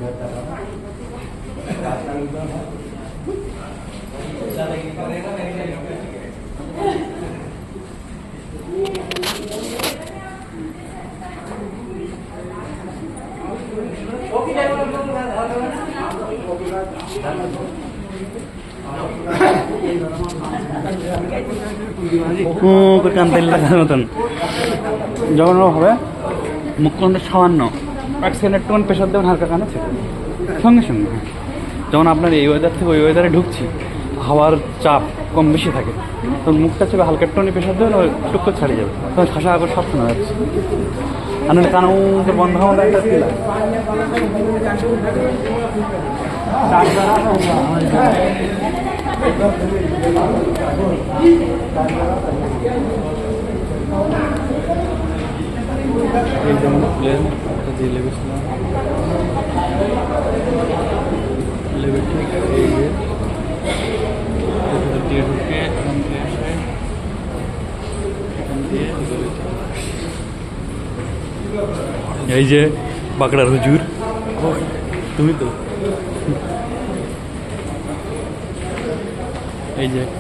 কান তেল লাগার মতন যখন হবে মুখটা সামান্য 1 সেকেন্ড একটুখানি প্রেশার দেবেন হালকা কানে সঙ্গে সঙ্গে। যখন আপনার এই ওয়েদার থেকে ওই ওয়েদারে ঢুকছি, হাওয়ার চাপ কম বেশি থাকে, তখন মুখটা চেপে হালকা একটুখানি প্রেশার দেবেন, ওই টুক করে ছাড়িয়ে যাবে, তখন খাসা আগে সব শোনা যাচ্ছে। আর নাহলে কানও বন্ধ হওয়া একটা ফিল হয়। এই যেমন প্লেন একটা দিয়ে লেগেছিলাম, লেগে ঠিক এই যে দিয়ে ঢুকে এখান দিয়ে এসে এখান দিয়ে এই যে বাঁকড়ার হুজুর, তুমি তো এই যে